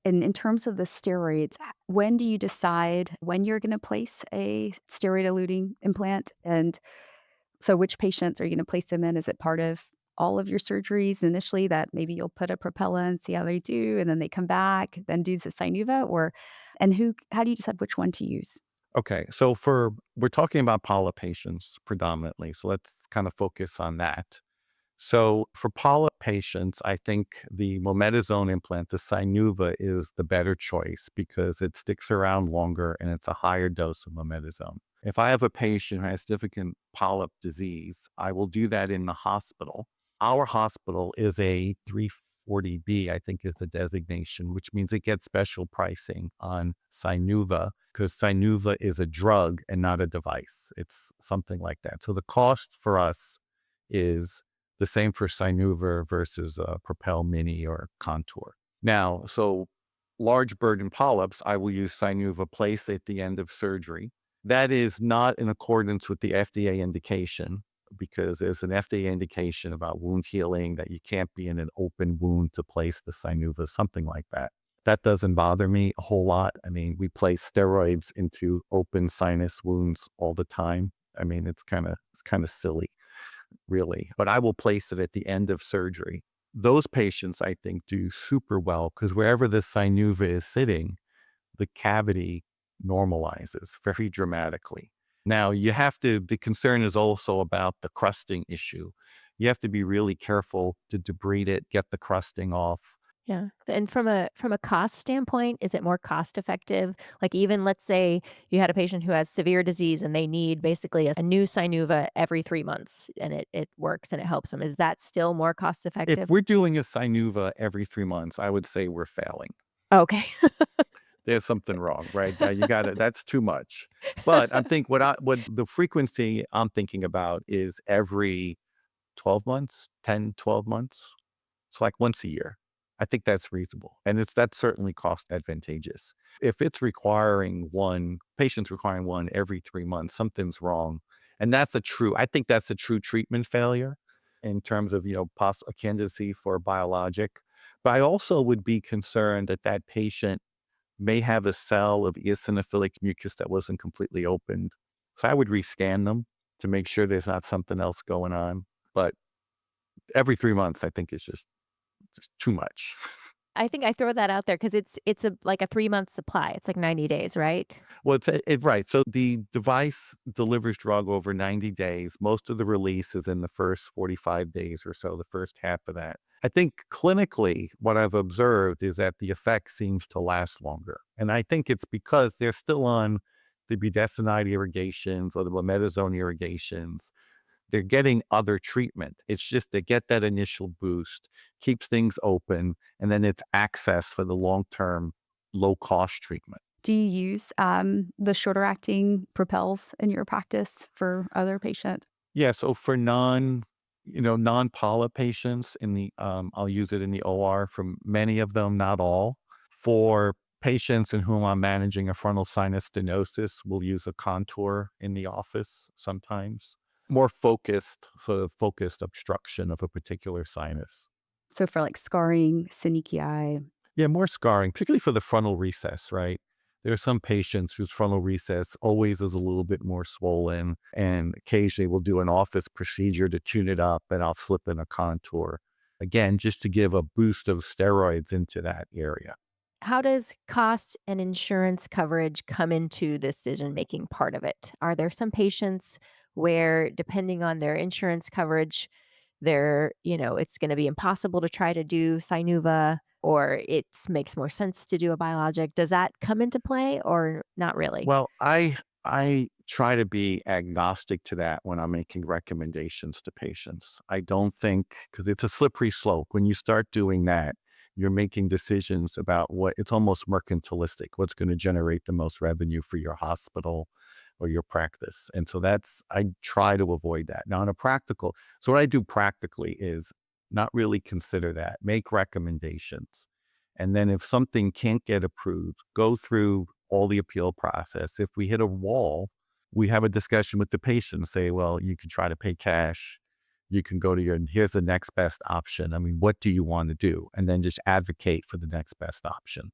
And in terms of the steroids, when do you decide when you're gonna place a steroid-eluting implant? And so which patients are you gonna place them in? Is it part of all of your surgeries initially that maybe you'll put a Propella and see how they do, and then they come back, then do the SINUVA, or and how do you decide which one to use? Okay, so we're talking about polyp patients predominantly, so let's kind of focus on that. So for polyp patients, I think the mometasone implant, the SINUVA, is the better choice because it sticks around longer and it's a higher dose of mometasone. If I have a patient who has significant polyp disease, I will do that in the hospital. Our hospital is a 340B, I think is the designation, which means it gets special pricing on SINUVA because SINUVA is a drug and not a device. It's something like that. So the cost for us is the same for SINUVA versus Propel Mini or Contour. Now, so large burden polyps, I will use SINUVA place at the end of surgery. That is not in accordance with the FDA indication because there's an FDA indication about wound healing that you can't be in an open wound to place the SINUVA, something like that. That doesn't bother me a whole lot. I mean, we place steroids into open sinus wounds all the time. I mean, it's kind of silly really, but I will place it at the end of surgery. Those patients, I think, do super well because wherever the synuva is sitting, the cavity normalizes very dramatically. Now, the concern is also about the crusting issue. You have to be really careful to debride it, get the crusting off. Yeah, and from a cost standpoint, is it more cost effective? Like, even let's say you had a patient who has severe disease and they need basically a new Sinuva every 3 months, and it works and it helps them. Is that still more cost If effective? we're doing a synuva every 3 months, I would say we're failing. Okay. There's something wrong, right? You gotta that's too much. But I think what the frequency I'm thinking about is every 12 months, 10, 12 months. It's like once a year. I think that's reasonable. And that's certainly cost advantageous. If it's requiring one, patients requiring one every 3 months, something's wrong. And I think that's a true treatment failure in terms of, a candidacy for a biologic. But I also would be concerned that that patient may have a cell of eosinophilic mucus that wasn't completely opened. So I would rescan them to make sure there's not something else going on. But every 3 months, I think is just too much. I think I throw that out there because it's like a 3-month supply. It's like 90 days, right? Well, right. So the device delivers drug over 90 days. Most of the release is in the first 45 days or so, the first half of that. I think clinically, what I've observed is that the effect seems to last longer. And I think it's because they're still on the budesonide irrigations or the mometasone irrigations. They're getting other treatment. It's just they get that initial boost, keeps things open, and then it's access for the long-term low cost treatment. Do you use, the shorter acting Propels in your practice for other patients? Yeah, so for non-polyp patients I'll use it in the OR for many of them, not all. For patients in whom I'm managing a frontal sinus stenosis, we'll use a contour in the office sometimes. More focused, sort of focused obstruction of a particular sinus. So for, like, scarring, synechia. Yeah, more scarring, particularly for the frontal recess, right? There are some patients whose frontal recess always is a little bit more swollen, and occasionally we'll do an office procedure to tune it up, and I'll slip in a contour. Again, just to give a boost of steroids into that area. How does cost and insurance coverage come into the decision-making part of it? Are there some patients where, depending on their insurance coverage, it's gonna be impossible to try to do Sinuva, or it makes more sense to do a biologic? Does that come into play or not really? Well, I try to be agnostic to that when I'm making recommendations to patients. I don't think because it's a slippery slope. When you start doing that, you're making decisions about it's almost mercantilistic, what's going to generate the most revenue for your hospital or your practice. And so I try to avoid that. Now, so what I do practically is not really consider that, make recommendations. And then if something can't get approved, go through all the appeal process. If we hit a wall, we have a discussion with the patient, say, well, you can try to pay cash. You can go to here's the next best option. I mean, what do you want to do? And then just advocate for the next best option.